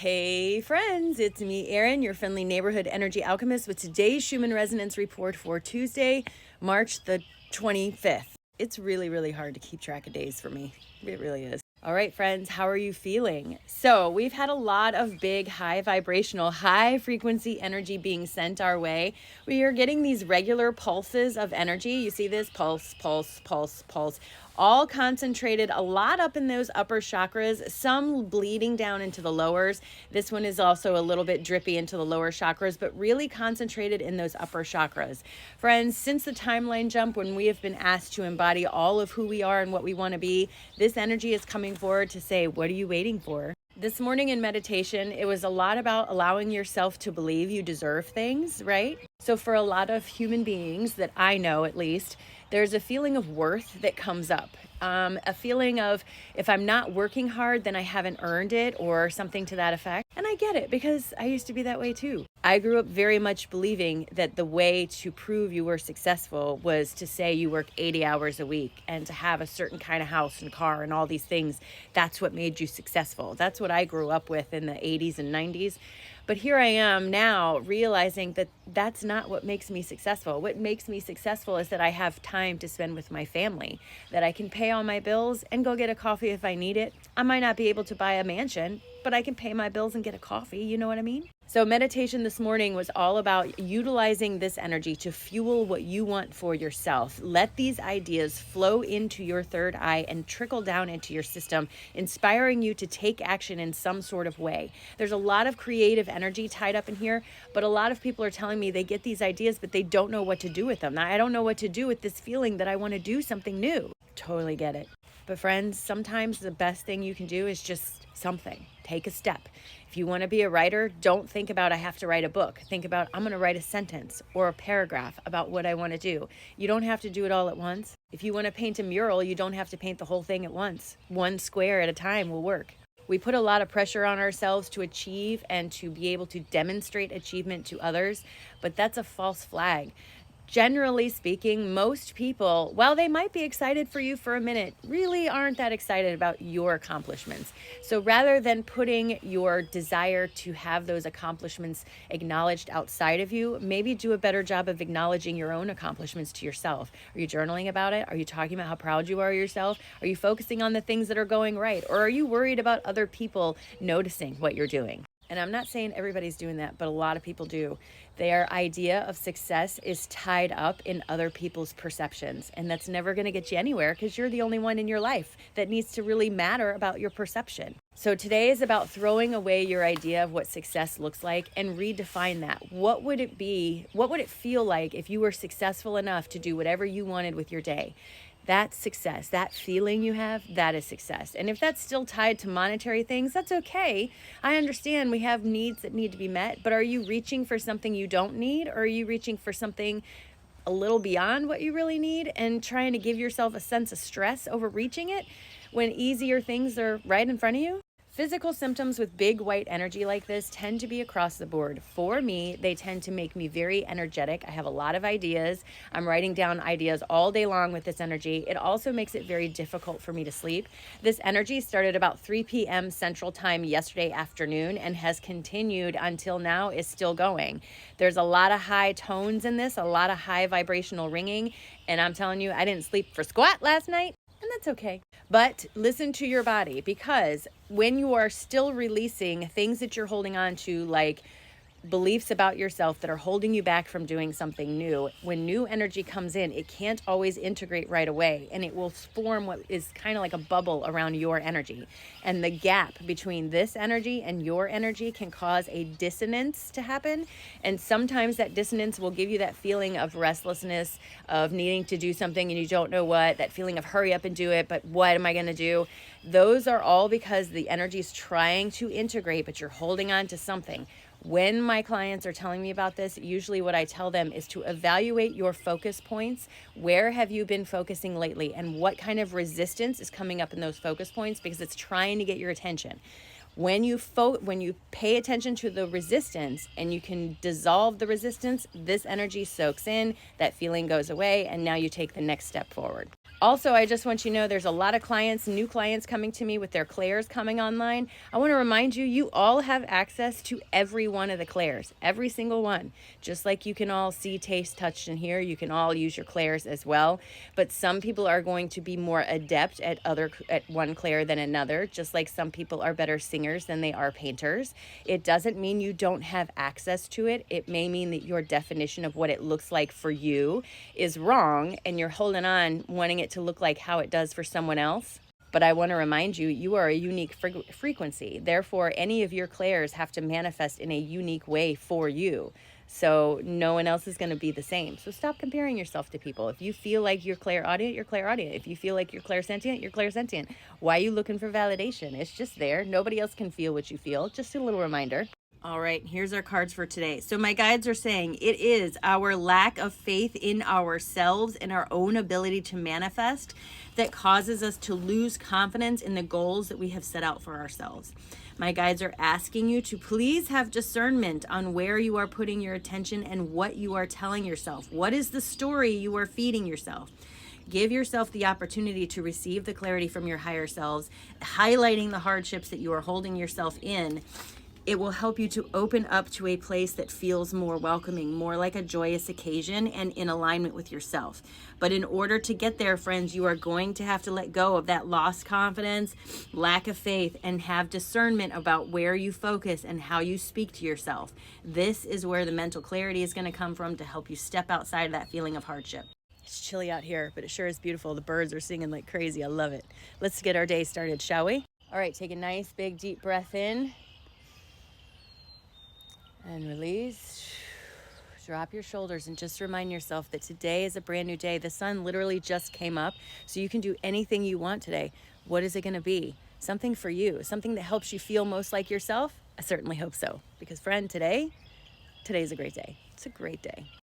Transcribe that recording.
Hey friends, it's me, Erin, your friendly neighborhood energy alchemist with today's Schumann resonance report for Tuesday, March the 25th. It's really hard to keep track of days for me. It really is. All right, friends, how are you feeling? So we've had a lot of big, high vibrational, high frequency energy being sent our way. We are getting these regular pulses of energy. You see this? Pulse, pulse, pulse, pulse. All concentrated a lot up in those upper chakras, some bleeding down into the lowers. This one is also a little bit drippy into the lower chakras, but really concentrated in those upper chakras. Friends, since the timeline jump when we have been asked to embody all of who we are and what we want to be, this energy is coming forward to say, what are you waiting for? This morning in meditation, it was a lot about allowing yourself to believe you deserve things, right? So for a lot of human beings that I know, at least, there's a feeling of worth that comes up. A feeling of, if I'm not working hard, then I haven't earned it, or something to that effect. And I get it, because I used to be that way too. I grew up very much believing that the way to prove you were successful was to say you work 80 hours a week and to have a certain kind of house and car and all these things. That's what made you successful. That's what I grew up with in the 80s and 90s. But here I am now realizing that that's not what makes me successful. What makes me successful is that I have time to spend with my family, that I can pay all my bills and go get a coffee if I need it. I might not be able to buy a mansion, but I can pay my bills and get a coffee. You know what I mean? So meditation this morning was all about utilizing this energy to fuel what you want for yourself. Let these ideas flow into your third eye and trickle down into your system, inspiring you to take action in some sort of way. There's a lot of creative energy tied up in here, but a lot of people are telling me they get these ideas, but they don't know what to do with them. Now, I don't know what to do with this feeling that I want to do something new. Totally get it. But friends, sometimes the best thing you can do is just something. Take a step. If you want to be a writer, don't think about I have to write a book. Think about I'm going to write a sentence or a paragraph about what I want to do. You don't have to do it all at once. If you want to paint a mural, you don't have to paint the whole thing at once. One square at a time will work. We put a lot of pressure on ourselves to achieve and to be able to demonstrate achievement to others, but that's a false flag. Generally speaking, most people, while they might be excited for you for a minute, really aren't that excited about your accomplishments. So rather than putting your desire to have those accomplishments acknowledged outside of you, maybe do a better job of acknowledging your own accomplishments to yourself. Are you journaling about it? Are you talking about how proud you are of yourself? Are you focusing on the things that are going right? Or are you worried about other people noticing what you're doing? And I'm not saying everybody's doing that, but a lot of people do. Their idea of success is tied up in other people's perceptions. And that's never going to get you anywhere because you're the only one in your life that needs to really matter about your perception. So today is about throwing away your idea of what success looks like and redefine that. What would it be? What would it feel like if you were successful enough to do whatever you wanted with your day? That's success. That feeling you have, that is success. And if that's still tied to monetary things, that's okay. I understand we have needs that need to be met, but are you reaching for something you don't need, or are you reaching for something a little beyond what you really need and trying to give yourself a sense of stress over reaching it when easier things are right in front of you? Physical symptoms with big white energy like this tend to be across the board. For me, they tend to make me very energetic. I have a lot of ideas. I'm writing down ideas all day long with this energy. It also makes it very difficult for me to sleep. This energy started about 3 p.m. Central Time yesterday afternoon and has continued until now, is still going. There's a lot of high tones in this, a lot of high vibrational ringing, and I'm telling you, I didn't sleep for squat last night. And that's okay. But listen to your body, because when you are still releasing things that you're holding on to, like beliefs about yourself that are holding you back from doing something new, when new energy comes in, it can't always integrate right away, and it will form what is kind of like a bubble around your energy. And the gap between this energy and your energy can cause a dissonance to happen. And sometimes that dissonance will give you that feeling of restlessness, of needing to do something and you don't know what, that feeling of hurry up and do it, but what am I going to do? Those are all because the energy is trying to integrate, but you're holding on to something. When my clients are telling me about this, usually what I tell them is to evaluate your focus points. Where have you been focusing lately, and what kind of resistance is coming up in those focus points, because it's trying to get your attention. When you pay attention to the resistance and you can dissolve the resistance, this energy soaks in, that feeling goes away, and now you take the next step forward. Also, I just want you to know there's a lot of clients, new clients coming to me with their clairs coming online. I want to remind you, you all have access to every one of the clairs, every single one. Just like you can all see, taste, touch, and hear, you can all use your clairs as well. But some people are going to be more adept at one clair than another, just like some people are better singers than they are painters. It doesn't mean you don't have access to it. It may mean that your definition of what it looks like for you is wrong, and you're holding on, wanting it to look like how it does for someone else. But I want to remind you, you are a unique frequency. Therefore, any of your clairs have to manifest in a unique way for you. So no one else is going to be the same. So stop comparing yourself to people. If you feel like you're clairaudient, you're clairaudient. If you feel like you're clairsentient, you're clairsentient. Why are you looking for validation? It's just there. Nobody else can feel what you feel. Just a little reminder. All right, here's our cards for today. So my guides are saying it is our lack of faith in ourselves and our own ability to manifest that causes us to lose confidence in the goals that we have set out for ourselves. My guides are asking you to please have discernment on where you are putting your attention and what you are telling yourself. What is the story you are feeding yourself? Give yourself the opportunity to receive the clarity from your higher selves, highlighting the hardships that you are holding yourself in. It will help you to open up to a place that feels more welcoming, more like a joyous occasion and in alignment with yourself. But in order to get there, friends, you are going to have to let go of that lost confidence, lack of faith, and have discernment about where you focus and how you speak to yourself. This is where the mental clarity is going to come from to help you step outside of that feeling of hardship. It's chilly out here, but it sure is beautiful. The birds are singing like crazy. I love it. Let's get our day started, shall we? All right, take a nice, big, deep breath in. And release. Drop your shoulders and just remind yourself that today is a brand new day. The sun literally just came up, so you can do anything you want today. What is it going to be? Something for you, something that helps you feel most like yourself? I certainly hope so. Because friend, today's a great day. It's a great day.